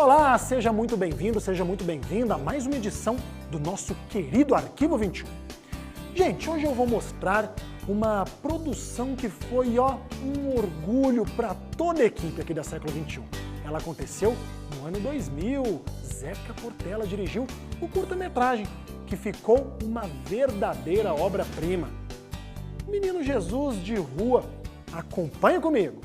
Olá, seja muito bem-vindo, seja muito bem-vinda a mais uma edição do nosso querido Arquivo 21. Gente, hoje eu vou mostrar uma produção que foi, um orgulho para toda a equipe aqui da Século 21. Ela aconteceu no ano 2000. Zeca Portela dirigiu o curta-metragem, que ficou uma verdadeira obra-prima. Menino Jesus de Rua, acompanha comigo!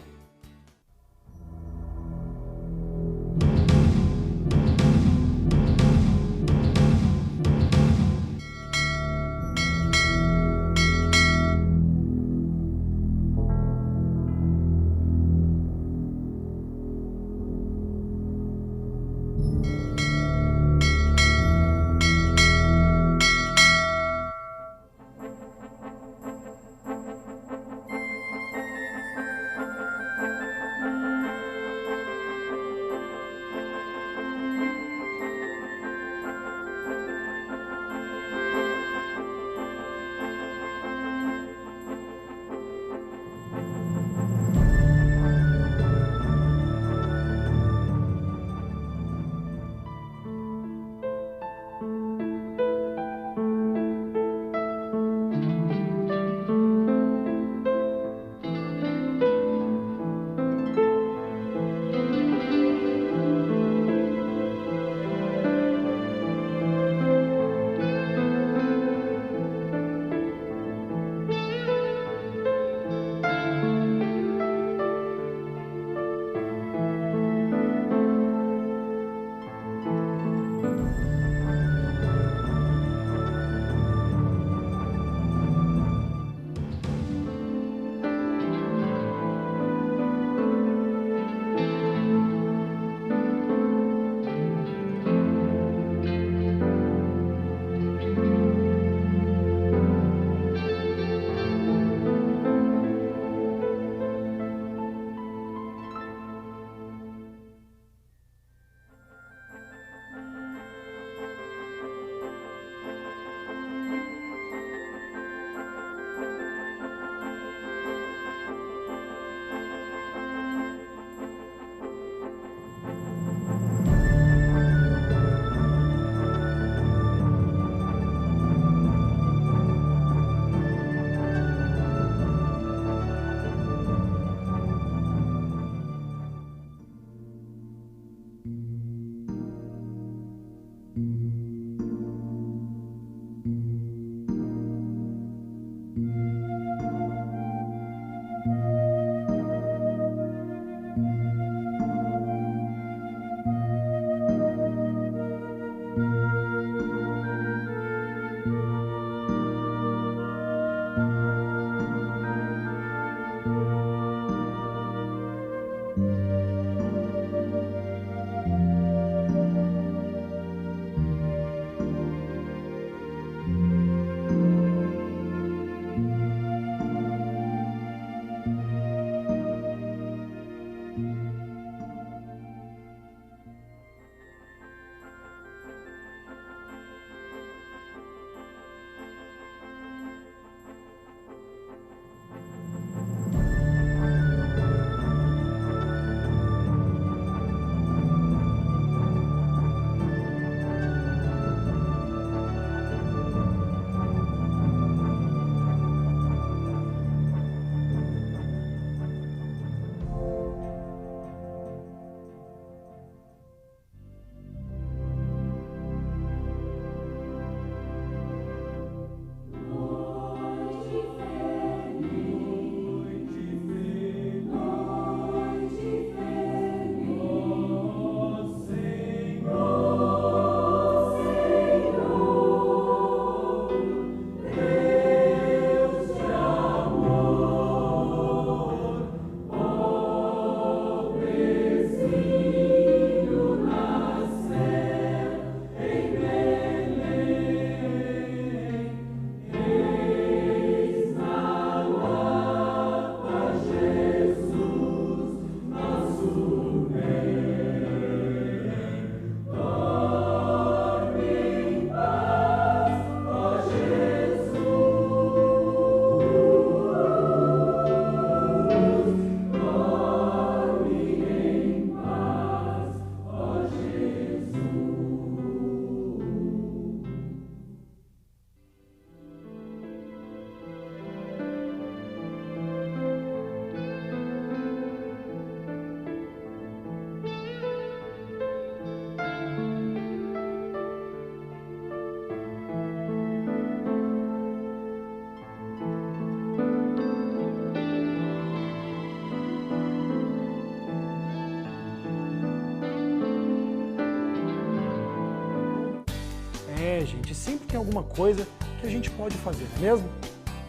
gente, sempre tem alguma coisa que a gente pode fazer, não é mesmo?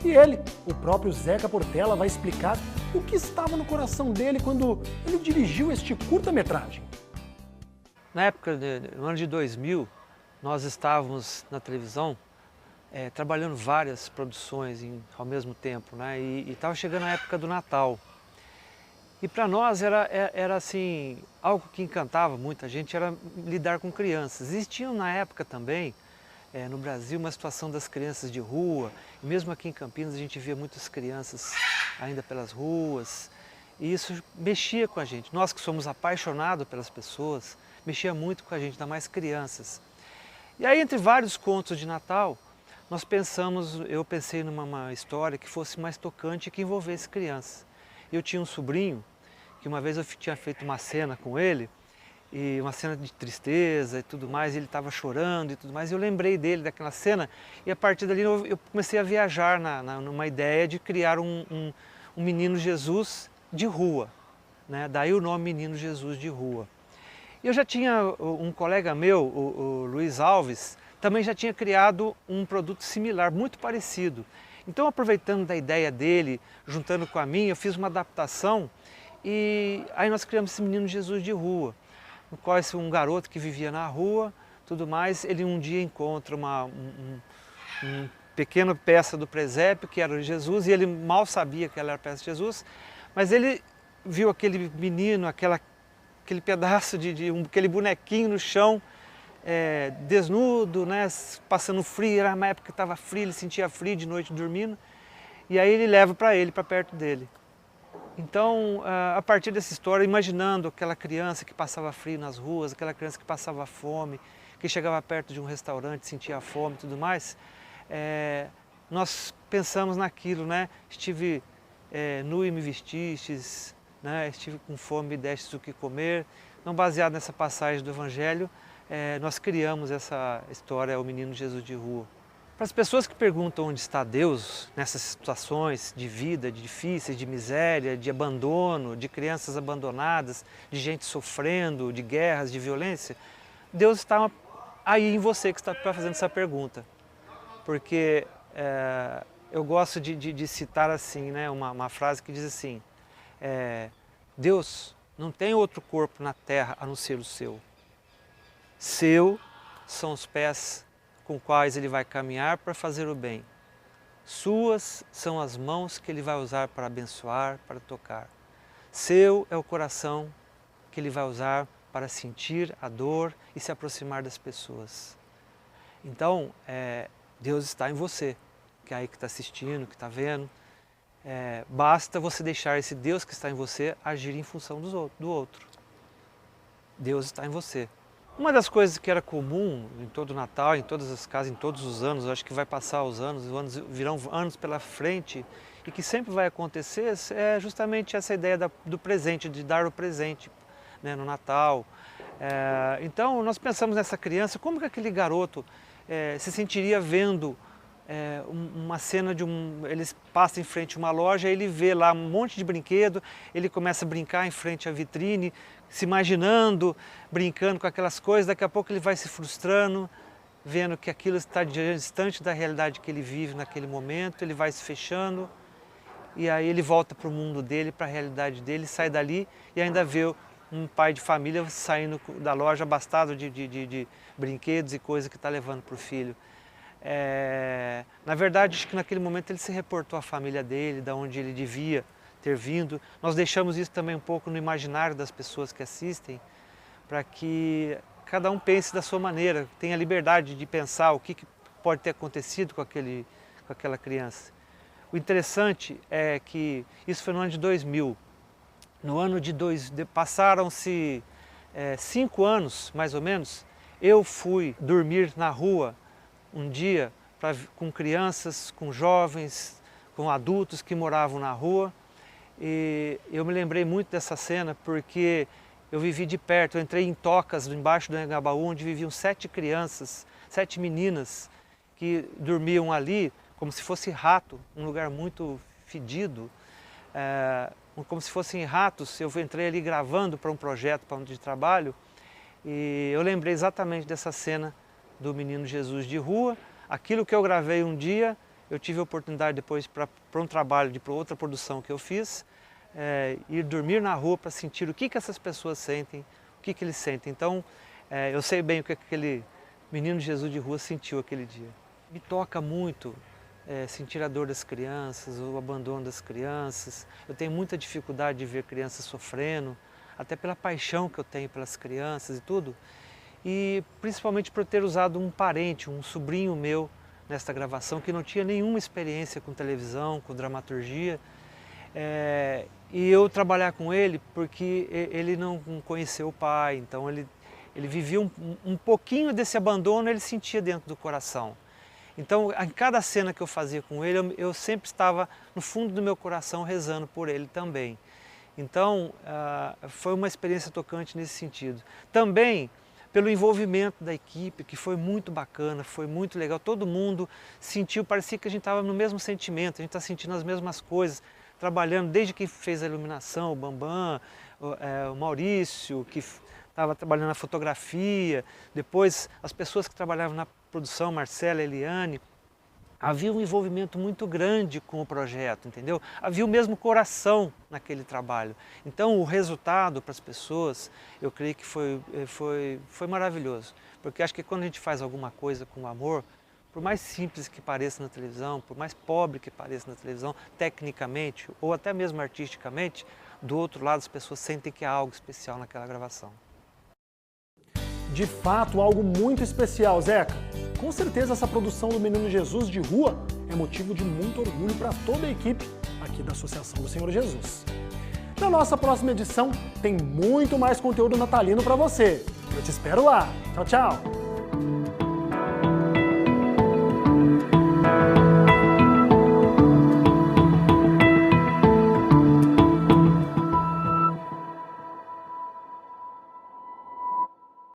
E ele, o próprio Zeca Portela, vai explicar o que estava no coração dele quando ele dirigiu este curta-metragem. Na época, no ano de 2000, nós estávamos na televisão trabalhando várias produções ao mesmo tempo, né? E estava chegando a época do Natal. E para nós era assim, algo que encantava muita gente, era lidar com crianças. Existiam na época também, no Brasil, uma situação das crianças de rua. E mesmo aqui em Campinas a gente via muitas crianças ainda pelas ruas. E isso mexia com a gente. Nós que somos apaixonados pelas pessoas, mexia muito com a gente, ainda mais crianças. E aí, entre vários contos de Natal, eu pensei numa história que fosse mais tocante e que envolvesse crianças. Eu tinha um sobrinho, que uma vez eu tinha feito uma cena com ele, e uma cena de tristeza e tudo mais, e ele estava chorando e tudo mais, e eu lembrei dele, daquela cena, e a partir dali eu comecei a viajar numa ideia de criar um menino Jesus de rua, né? Daí o nome Menino Jesus de Rua. Eu já tinha um colega meu, o Luiz Alves, também já tinha criado um produto similar, muito parecido. Então, aproveitando da ideia dele, juntando com a minha, eu fiz uma adaptação e aí nós criamos esse Menino Jesus de Rua, no qual um garoto que vivia na rua, tudo mais, ele um dia encontra uma pequena peça do presépio, que era Jesus, e ele mal sabia que ela era a peça de Jesus, mas ele viu aquele menino, aquele pedaço aquele bonequinho no chão, desnudo, né, passando frio, era uma época que estava frio, ele sentia frio de noite dormindo, e aí ele leva para perto dele. Então, a partir dessa história, imaginando aquela criança que passava frio nas ruas, aquela criança que passava fome, que chegava perto de um restaurante, sentia fome e tudo mais, nós pensamos naquilo, né? Estive nu e me vestistes, né? Estive com fome e me destes o que comer. Então, baseado nessa passagem do Evangelho, nós criamos essa história, o Menino Jesus de Rua. Para as pessoas que perguntam onde está Deus nessas situações de vida, de difíceis, de miséria, de abandono, de crianças abandonadas, de gente sofrendo, de guerras, de violência, Deus está aí em você que está fazendo essa pergunta. Porque eu gosto de citar assim, né, uma frase que diz assim, Deus não tem outro corpo na terra a não ser o seu. Seu são os pés com quais ele vai caminhar para fazer o bem. Suas são as mãos que ele vai usar para abençoar, para tocar. Seu é o coração que ele vai usar para sentir a dor e se aproximar das pessoas. Então, Deus está em você, que é aí que está assistindo, que está vendo. Basta você deixar esse Deus que está em você agir em função do outro. Deus está em você. Uma das coisas que era comum em todo o Natal, em todas as casas, em todos os anos, acho que vai passar os anos virão anos pela frente, e que sempre vai acontecer, é justamente essa ideia do presente, de dar o presente, né, no Natal. Então nós pensamos nessa criança, como que aquele garoto se sentiria vendo uma cena ele passa em frente a uma loja, ele vê lá um monte de brinquedo, ele começa a brincar em frente à vitrine, se imaginando, brincando com aquelas coisas, daqui a pouco ele vai se frustrando, vendo que aquilo está distante da realidade que ele vive naquele momento, ele vai se fechando, e aí ele volta para o mundo dele, para a realidade dele, sai dali e ainda vê um pai de família saindo da loja abastado de brinquedos e coisas que está levando para o filho. Na verdade, acho que naquele momento ele se reportou à família dele, da onde ele devia ter vindo. Nós deixamos isso também um pouco no imaginário das pessoas que assistem, para que cada um pense da sua maneira, tenha liberdade de pensar o que pode ter acontecido com aquela criança. O interessante é que isso foi no ano de 2000. No ano de passaram-se 5 anos, mais ou menos, eu fui dormir na rua um dia com crianças, com jovens, com adultos que moravam na rua. E eu me lembrei muito dessa cena porque eu vivi de perto, eu entrei em tocas embaixo do Engabaú, onde viviam 7 crianças, 7 meninas que dormiam ali como se fosse rato, um lugar muito fedido, como se fossem ratos. Eu entrei ali gravando para um projeto de trabalho e eu lembrei exatamente dessa cena do Menino Jesus de Rua. Aquilo que eu gravei um dia, eu tive a oportunidade depois para um trabalho, para outra produção que eu fiz, ir dormir na rua para sentir o que essas pessoas sentem, o que eles sentem. Então, eu sei bem o que aquele Menino Jesus de Rua sentiu aquele dia. Me toca muito sentir a dor das crianças, o abandono das crianças. Eu tenho muita dificuldade de ver crianças sofrendo, até pela paixão que eu tenho pelas crianças e tudo. E principalmente por ter usado um parente, um sobrinho meu, nesta gravação, que não tinha nenhuma experiência com televisão, com dramaturgia. E eu trabalhar com ele porque ele não conheceu o pai, então ele vivia um pouquinho desse abandono, ele sentia dentro do coração. Então, em cada cena que eu fazia com ele, eu sempre estava no fundo do meu coração rezando por ele também. Então, foi uma experiência tocante nesse sentido. Também pelo envolvimento da equipe, que foi muito bacana, foi muito legal. Todo mundo sentiu, parecia que a gente estava no mesmo sentimento, a gente está sentindo as mesmas coisas, trabalhando, desde quem fez a iluminação, o Bambam, o Maurício, que estava trabalhando na fotografia, depois as pessoas que trabalhavam na produção, Marcela, Eliane. Havia um envolvimento muito grande com o projeto, entendeu? Havia o mesmo coração naquele trabalho. Então, o resultado para as pessoas, eu creio que foi maravilhoso. Porque acho que quando a gente faz alguma coisa com amor, por mais simples que pareça na televisão, por mais pobre que pareça na televisão, tecnicamente ou até mesmo artisticamente, do outro lado as pessoas sentem que há algo especial naquela gravação. De fato, algo muito especial, Zeca. Com certeza essa produção do Menino Jesus de Rua é motivo de muito orgulho para toda a equipe aqui da Associação do Senhor Jesus. Na nossa próxima edição tem muito mais conteúdo natalino para você. Eu te espero lá. Tchau, tchau!